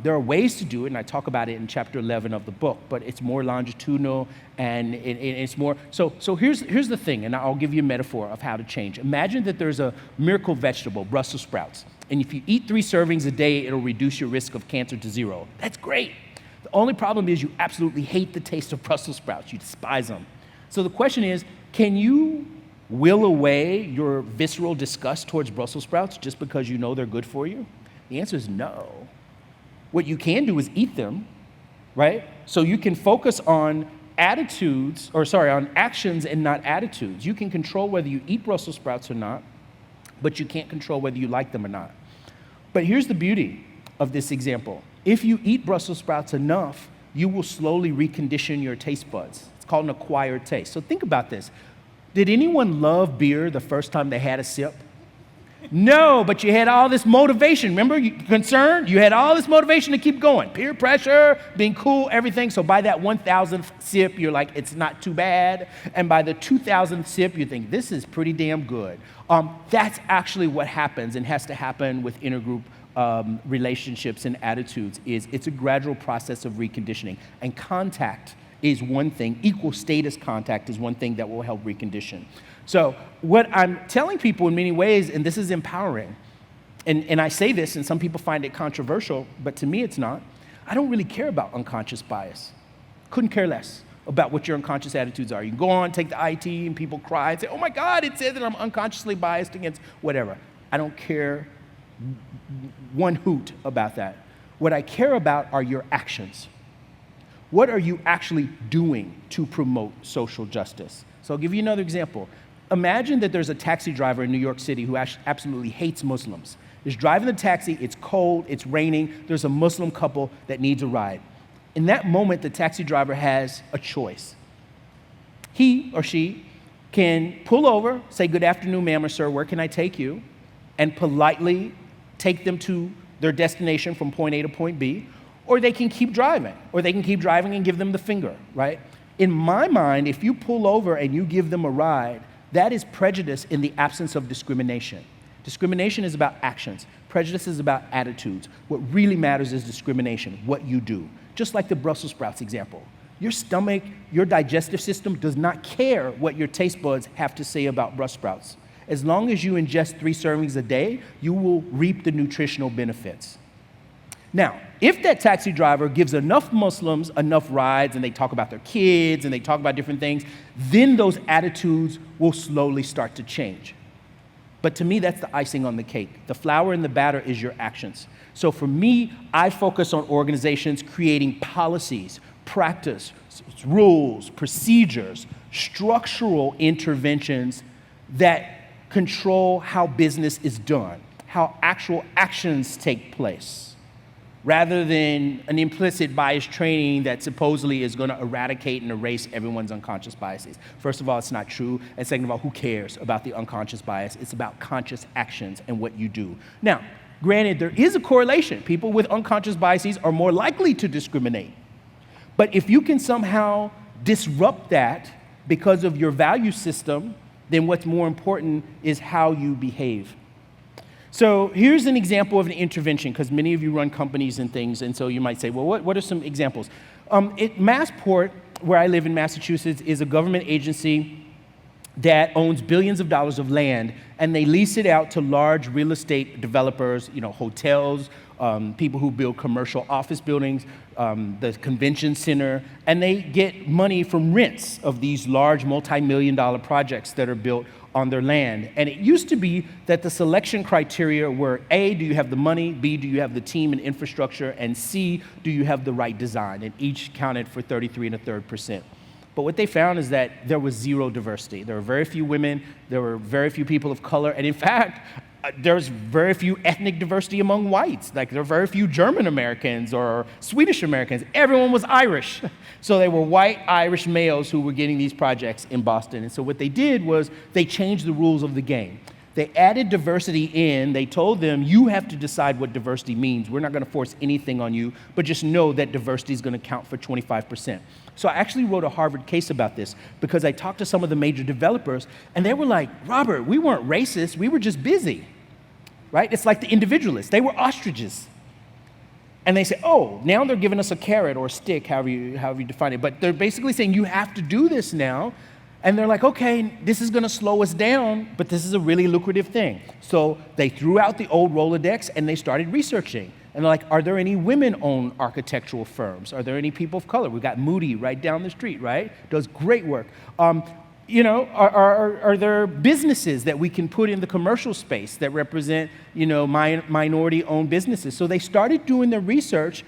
There are ways to do it, and I talk about it in chapter 11 of the book, but it's more longitudinal and it's more, so here's the thing, and I'll give you a metaphor of how to change. Imagine that there's a miracle vegetable, Brussels sprouts, and if you eat 3 servings a day, it'll reduce your risk of cancer to 0. That's great. The only problem is you absolutely hate the taste of Brussels sprouts. You despise them. So the question is, can you will away your visceral disgust towards Brussels sprouts just because you know they're good for you? The answer is no. What you can do is eat them, right? So you can focus on on actions and not attitudes. You can control whether you eat Brussels sprouts or not, but you can't control whether you like them or not. But here's the beauty of this example. If you eat Brussels sprouts enough, you will slowly recondition your taste buds. It's called an acquired taste. So think about this. Did anyone love beer the first time they had a sip? No, but you had all this motivation. Remember, concerned? You had all this motivation to keep going. Peer pressure, being cool, everything. So by that 1,000th sip, you're like, it's not too bad. And by the 2,000th sip, you think, this is pretty damn good. That's actually what happens and has to happen with intergroup relationships and attitudes. It's a gradual process of reconditioning. And contact is one thing, equal status contact is one thing that will help recondition. So what I'm telling people in many ways, and this is empowering, and I say this and some people find it controversial, but to me it's not. I don't really care about unconscious bias. Couldn't care less about what your unconscious attitudes are. You can go on, take the IT, and people cry and say, oh my God, it said that I'm unconsciously biased against whatever. I don't care one hoot about that. What I care about are your actions. What are you actually doing to promote social justice? So I'll give you another example. Imagine that there's a taxi driver in New York City who absolutely hates Muslims. He's driving the taxi, it's cold, it's raining, there's a Muslim couple that needs a ride. In that moment, the taxi driver has a choice. He or she can pull over, say, good afternoon, ma'am or sir, where can I take you? And politely take them to their destination from point A to point B, or they can keep driving, and give them the finger, right? In my mind, if you pull over and you give them a ride, that is prejudice in the absence of discrimination. Discrimination is about actions. Prejudice is about attitudes. What really matters is discrimination, what you do. Just like the Brussels sprouts example. Your stomach, your digestive system does not care what your taste buds have to say about Brussels sprouts. As long as you ingest 3 servings a day, you will reap the nutritional benefits. Now, if that taxi driver gives enough Muslims enough rides and they talk about their kids and they talk about different things, then those attitudes will slowly start to change. But to me, that's the icing on the cake. The flour in the batter is your actions. So for me, I focus on organizations creating policies, practice, rules, procedures, structural interventions that control how business is done, how actual actions take place, rather than an implicit bias training that supposedly is going to eradicate and erase everyone's unconscious biases. First of all, it's not true. And second of all, who cares about the unconscious bias? It's about conscious actions and what you do. Now, granted, there is a correlation. People with unconscious biases are more likely to discriminate. But if you can somehow disrupt that because of your value system, then what's more important is how you behave. So here's an example of an intervention, because many of you run companies and things, and so you might say, well, what are some examples? Massport, where I live in Massachusetts, is a government agency that owns billions of dollars of land, and they lease it out to large real estate developers, hotels, people who build commercial office buildings, the convention center, and they get money from rents of these large multi-million-dollar projects that are built on their land. And it used to be that the selection criteria were A, do you have the money, B, do you have the team and infrastructure, and C, do you have the right design? And each counted for 33 1/3%. But what they found is that there was zero diversity. There were very few women, there were very few people of color, and in fact, there's very few ethnic diversity among whites. Like, there are very few German Americans or Swedish Americans. Everyone was Irish. So they were white Irish males who were getting these projects in Boston. And so what they did was they changed the rules of the game. They added diversity in. They told them, you have to decide what diversity means. We're not going to force anything on you, but just know that diversity is going to count for 25%. So I actually wrote a Harvard case about this because I talked to some of the major developers, and they were like, Robert, we weren't racist. We were just busy, right? It's like the individualists. They were ostriches. And they say, oh, now they're giving us a carrot or a stick, however you define it. But they're basically saying, you have to do this now. And they're like, okay, this is going to slow us down, but this is a really lucrative thing. So they threw out the old Rolodex and they started researching. And they're like, are there any women-owned architectural firms? Are there any people of color? We've got Moody right down the street, right? Does great work. Are there businesses that we can put in the commercial space that represent, minority-owned businesses? So they started doing their research.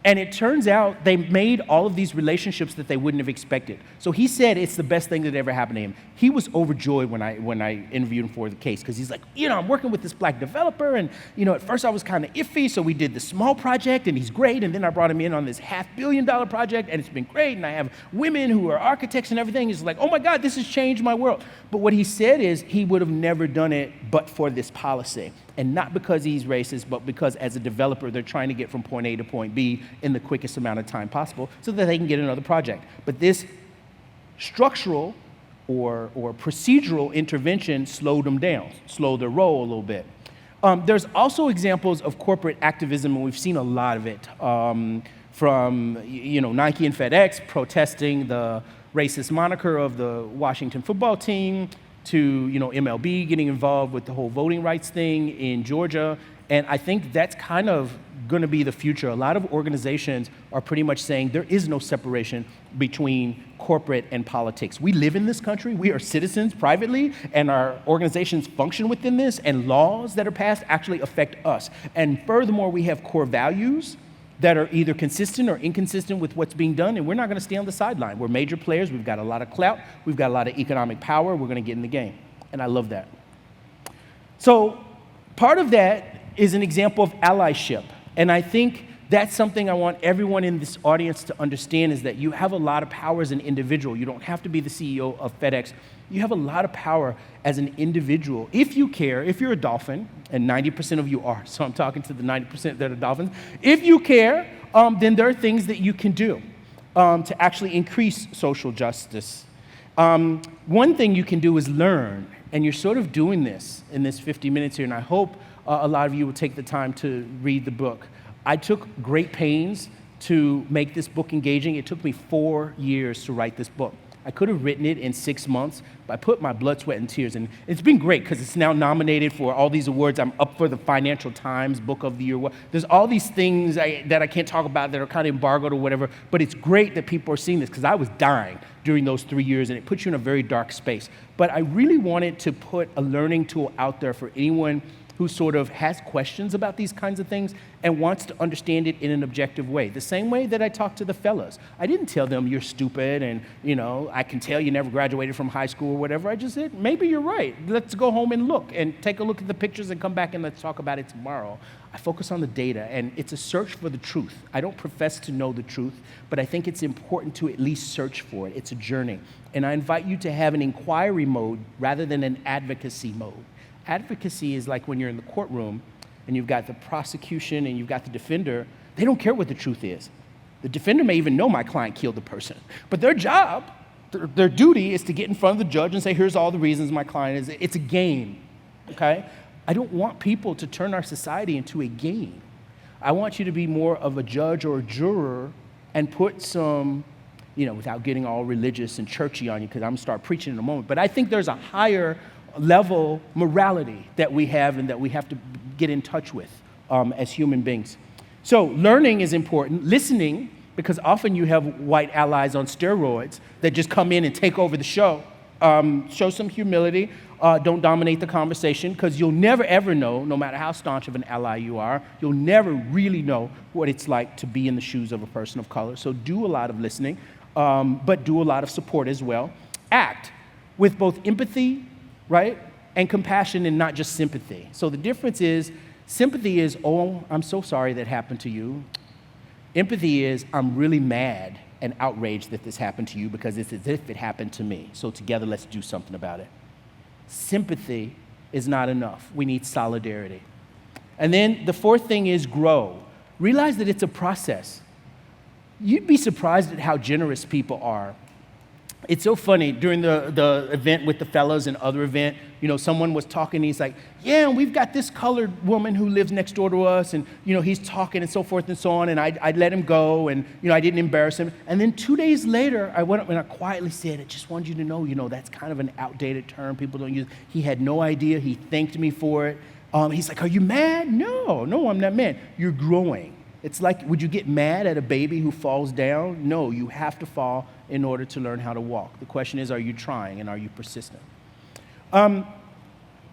And it turns out they made all of these relationships that they wouldn't have expected. So he said it's the best thing that ever happened to him. He was overjoyed when I interviewed him for the case because he's like, I'm working with this black developer, and at first I was kind of iffy, so we did the small project, and he's great, and then I brought him in on this $500 million project, and it's been great, and I have women who are architects and everything. He's like, oh my God, this has changed my world. But what he said is he would have never done it but for this policy. And not because he's racist, but because as a developer, they're trying to get from point A to point B in the quickest amount of time possible so that they can get another project. But this structural or procedural intervention slowed them down, slowed their roll a little bit. There's also examples of corporate activism, and we've seen a lot of it, from Nike and FedEx protesting the racist moniker of the Washington football team, to MLB getting involved with the whole voting rights thing in Georgia. And I think that's kind of going to be the future. A lot of organizations are pretty much saying there is no separation between corporate and politics. We live in this country, we are citizens privately, and our organizations function within this, and laws that are passed actually affect us. And furthermore, we have core values that are either consistent or inconsistent with what's being done, and we're not going to stay on the sideline. We're major players, we've got a lot of clout, we've got a lot of economic power, we're going to get in the game, and I love that. So part of that is an example of allyship, and I think that's something I want everyone in this audience to understand, is that you have a lot of power as an individual. You don't have to be the CEO of FedEx. You have a lot of power as an individual. If you care, if you're a dolphin, and 90% of you are, so I'm talking to the 90% that are dolphins. If you care, then there are things that you can do to actually increase social justice. One thing you can do is learn, and you're sort of doing this in this 50 minutes here, and I hope a lot of you will take the time to read the book. I took great pains to make this book engaging. It took me 4 years to write this book. I could have written it in 6 months, but I put my blood, sweat, and tears in. It's been great because it's now nominated for all these awards. I'm up for the Financial Times Book of the Year. There's all these things that I can't talk about that are kind of embargoed or whatever, but it's great that people are seeing this because I was dying during those 3 years, and it puts you in a very dark space. But I really wanted to put a learning tool out there for anyone who sort of has questions about these kinds of things and wants to understand it in an objective way. The same way that I talked to the fellas. I didn't tell them you're stupid and, I can tell you never graduated from high school or whatever. I just said, maybe you're right. Let's go home and look and take a look at the pictures and come back and let's talk about it tomorrow. I focus on the data, and it's a search for the truth. I don't profess to know the truth, but I think it's important to at least search for it. It's a journey. And I invite you to have an inquiry mode rather than an advocacy mode. Advocacy is like when you're in the courtroom and you've got the prosecution and you've got the defender. They don't care what the truth is. The defender may even know my client killed the person, but their job, their duty is to get in front of the judge and say, here's all the reasons my client is. It's a game, okay? I don't want people to turn our society into a game. I want you to be more of a judge or a juror and put some, without getting all religious and churchy on you, because I'm going to start preaching in a moment, but I think there's a higher level morality that we have and that we have to get in touch with as human beings. So learning is important. Listening, because often you have white allies on steroids that just come in and take over the show. Show some humility. Don't dominate the conversation, because you'll never ever know, no matter how staunch of an ally you are, you'll never really know what it's like to be in the shoes of a person of color. So do a lot of listening, but do a lot of support as well. Act with both empathy, right, and compassion, and not just sympathy. So the difference is, sympathy is, oh, I'm so sorry that happened to you. Empathy is, I'm really mad and outraged that this happened to you because it's as if it happened to me. So together, let's do something about it. Sympathy is not enough. We need solidarity. And then the fourth thing is grow. Realize that it's a process. You'd be surprised at how generous people are. It's so funny, during the event with the fellas and other event, someone was talking, and he's like, yeah, and we've got this colored woman who lives next door to us, and, he's talking and so forth and so on, and I let him go, and, I didn't embarrass him. And then 2 days later, I went up and I quietly said, I just wanted you to know, that's kind of an outdated term. People don't use it. He had no idea. He thanked me for it. He's like, are you mad? No, I'm not mad. You're growing. It's like, would you get mad at a baby who falls down? No, you have to fall in order to learn how to walk. The question is, are you trying and are you persistent?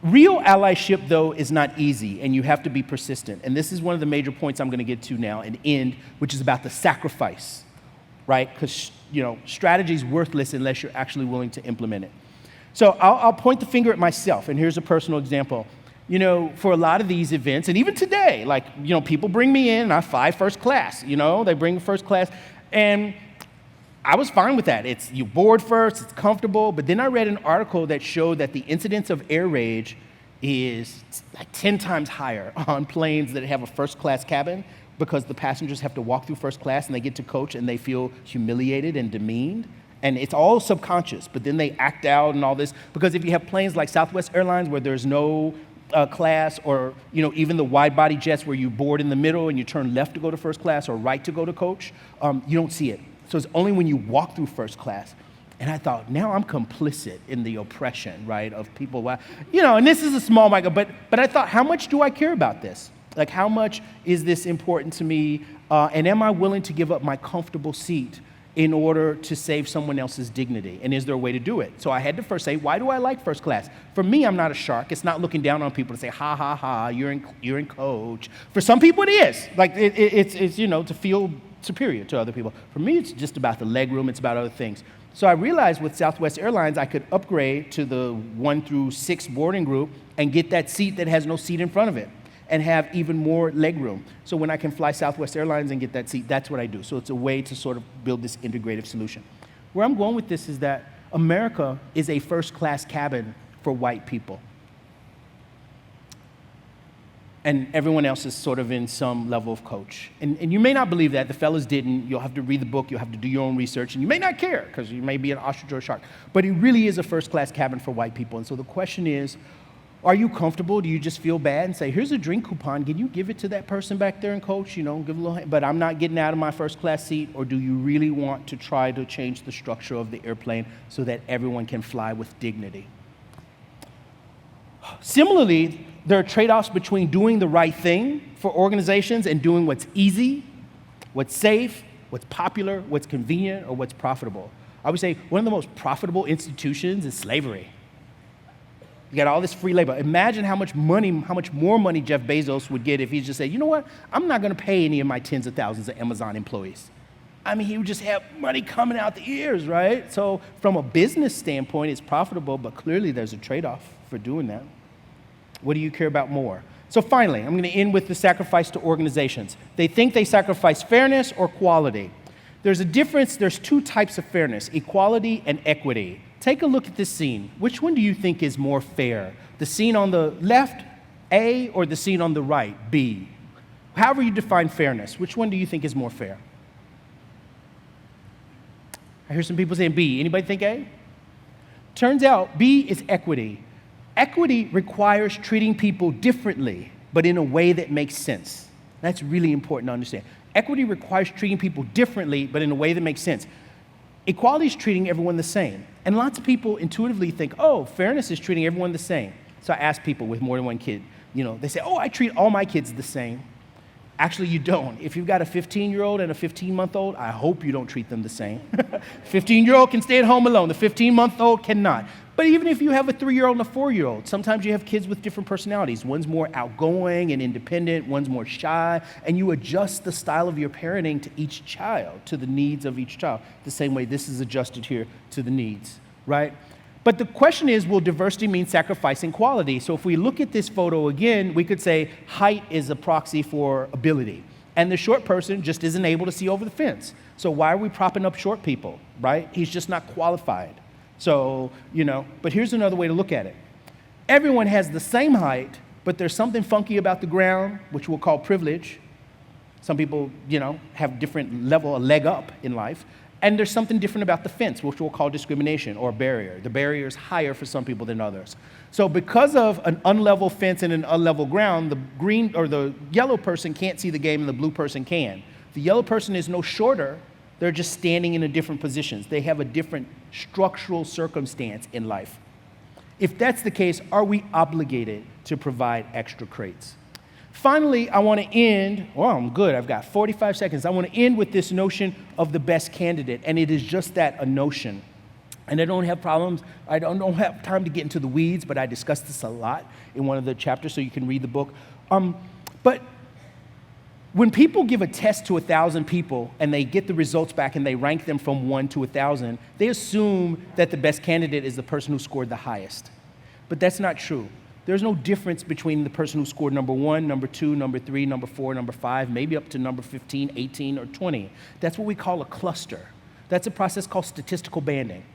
Real allyship, though, is not easy, and you have to be persistent. And this is one of the major points I'm going to get to now and end, which is about the sacrifice, right? Because, strategy is worthless unless you're actually willing to implement it. So I'll point the finger at myself, and here's a personal example. For a lot of these events, and even today, people bring me in and I fly first class, they bring first class, and I was fine with that. You board first, it's comfortable, but then I read an article that showed that the incidence of air rage is like 10 times higher on planes that have a first class cabin because the passengers have to walk through first class and they get to coach and they feel humiliated and demeaned. And it's all subconscious, but then they act out and all this, because if you have planes like Southwest Airlines where there's no class, or even the wide-body jets where you board in the middle and you turn left to go to first class or right to go to coach, you don't see it. So it's only when you walk through first class. And I thought, now I'm complicit in the oppression, right, of people. And this is a small micro, but I thought, how much do I care about this? Like, how much is this important to me? And am I willing to give up my comfortable seat in order to save someone else's dignity? And is there a way to do it? So I had to first say, why do I like first class? For me, I'm not a shark. It's not looking down on people to say, ha, ha, ha, you're in coach. For some people, it is. Like, it's to feel superior to other people. For me, it's just about the leg room. It's about other things. So I realized with Southwest Airlines, I could upgrade to the 1 through 6 boarding group and get that seat that has no seat in front of it and have even more leg room. So when I can fly Southwest Airlines and get that seat, that's what I do. So it's a way to sort of build this integrative solution. Where I'm going with this is that America is a first-class cabin for white people. And everyone else is sort of in some level of coach. And you may not believe that. The fellas didn't. You'll have to read the book. You'll have to do your own research. And you may not care because you may be an ostrich or a shark. But it really is a first-class cabin for white people. And so the question is, are you comfortable? Do you just feel bad and say, here's a drink coupon. Can you give it to that person back there and coach? Give a little hand, but I'm not getting out of my first-class seat. Or do you really want to try to change the structure of the airplane so that everyone can fly with dignity? Similarly, there are trade-offs between doing the right thing for organizations and doing what's easy, what's safe, what's popular, what's convenient, or what's profitable. I would say one of the most profitable institutions is slavery. You got all this free labor. Imagine how much more money Jeff Bezos would get if he just said, you know what, I'm not going to pay any of my tens of thousands of Amazon employees. I mean, he would just have money coming out the ears, right? So from a business standpoint, it's profitable, but clearly there's a trade-off for doing that. What do you care about more? So finally, I'm going to end with the sacrifice to organizations. They think they sacrifice fairness or quality. There's a difference. There's two types of fairness, equality and equity. Take a look at this scene. Which one do you think is more fair? The scene on the left, A, or the scene on the right, B? However you define fairness, which one do you think is more fair? I hear some people saying B. Anybody think A? Turns out B is equity. Equity requires treating people differently, but in a way that makes sense. That's really important to understand. Equity requires treating people differently, but in a way that makes sense. Equality is treating everyone the same. And lots of people intuitively think, oh, fairness is treating everyone the same. So I ask people with more than one kid, they say, oh, I treat all my kids the same. Actually, you don't. If you've got a 15-year-old and a 15-month-old, I hope you don't treat them the same. 15-year-old can stay at home alone. The 15-month-old cannot. But even if you have a 3-year-old and a 4-year-old, sometimes you have kids with different personalities. One's more outgoing and independent, one's more shy, and you adjust the style of your parenting to each child, to the needs of each child, the same way this is adjusted here to the needs, right? But the question is, will diversity mean sacrificing quality? So if we look at this photo again, we could say height is a proxy for ability. And the short person just isn't able to see over the fence. So why are we propping up short people, right? He's just not qualified. So, but here's another way to look at it. Everyone has the same height, but there's something funky about the ground, which we'll call privilege. Some people, have different level, a leg up in life. And there's something different about the fence, which we'll call discrimination or barrier. The barrier is higher for some people than others. So because of an unlevel fence and an unlevel ground, the green or the yellow person can't see the game and the blue person can. The yellow person is no shorter. They're just standing in a different positions. They have a different structural circumstance in life. If that's the case, are we obligated to provide extra crates? Finally, I want to end, I'm good, I've got 45 seconds. I want to end with this notion of the best candidate, and it is just that, a notion. And I don't have time to get into the weeds, but I discussed this a lot in one of the chapters, so you can read the book. But when people give a test to 1,000 people and they get the results back and they rank them from 1 to 1,000, they assume that the best candidate is the person who scored the highest. But that's not true. There's no difference between the person who scored number 1, number 2, number 3, number 4, number 5, maybe up to number 15, 18, or 20. That's what we call a cluster. That's a process called statistical banding.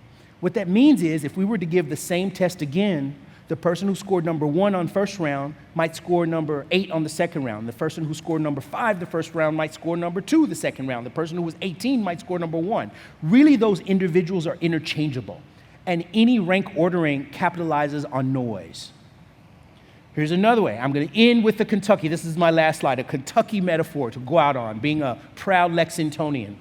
What that means is if we were to give the same test again, the person who scored number 1 on first round might score number 8 on the second round. The person who scored number 5 the first round might score number 2 the second round. The person who was 18 might score number 1. Really, those individuals are interchangeable. And any rank ordering capitalizes on noise. Here's another way. I'm going to end with the Kentucky. This is my last slide, a Kentucky metaphor to go out on, being a proud Lexingtonian.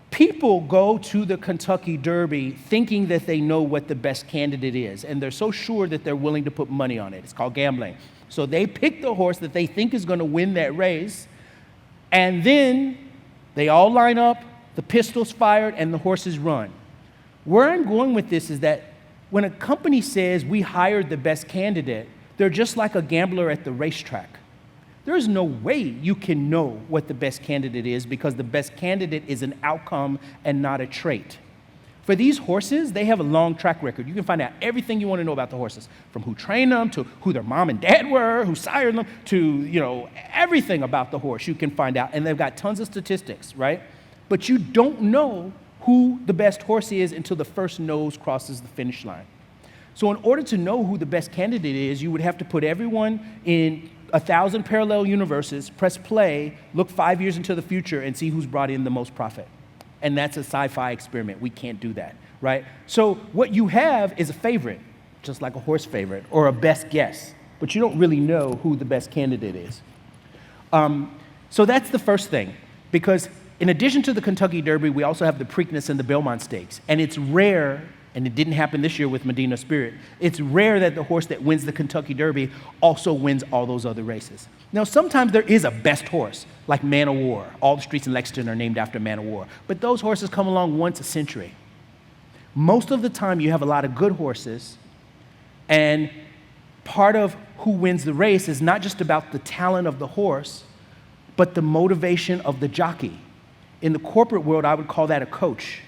People go to the Kentucky Derby thinking that they know what the best candidate is, and they're so sure that they're willing to put money on it. It's called gambling. So they pick the horse that they think is going to win that race, and then they all line up, the pistol's fired, and the horses run. Where I'm going with this is that when a company says we hired the best candidate, they're just like a gambler at the racetrack. There's no way you can know what the best candidate is because the best candidate is an outcome and not a trait. For these horses, they have a long track record. You can find out everything you want to know about the horses, from who trained them to who their mom and dad were, who sired them, to everything about the horse you can find out. And they've got tons of statistics, right? But you don't know who the best horse is until the first nose crosses the finish line. So in order to know who the best candidate is, you would have to put everyone in 1,000 parallel universes, press play, look 5 years into the future, and see who's brought in the most profit. And that's a sci-fi experiment. We can't do that, right? So what you have is a favorite, just like a horse favorite, or a best guess, but you don't really know who the best candidate is. So that's the first thing, because in addition to the Kentucky Derby, we also have the Preakness and the Belmont Stakes. And it's rare, and it didn't happen this year with Medina Spirit, it's rare that the horse that wins the Kentucky Derby also wins all those other races. Now, sometimes there is a best horse, like Man of War. All the streets in Lexington are named after Man of War. But those horses come along once a century. Most of the time, you have a lot of good horses, and part of who wins the race is not just about the talent of the horse, but the motivation of the jockey. In the corporate world, I would call that a coach.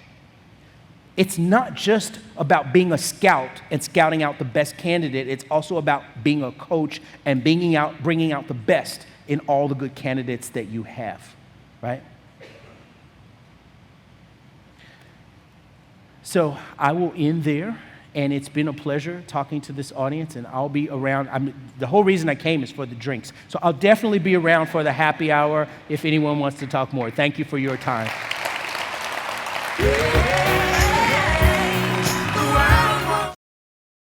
It's not just about being a scout and scouting out the best candidate. It's also about being a coach and bringing out the best in all the good candidates that you have, right? So I will end there. And it's been a pleasure talking to this audience, and I'll be around. The whole reason I came is for the drinks. So I'll definitely be around for the happy hour if anyone wants to talk more. Thank you for your time.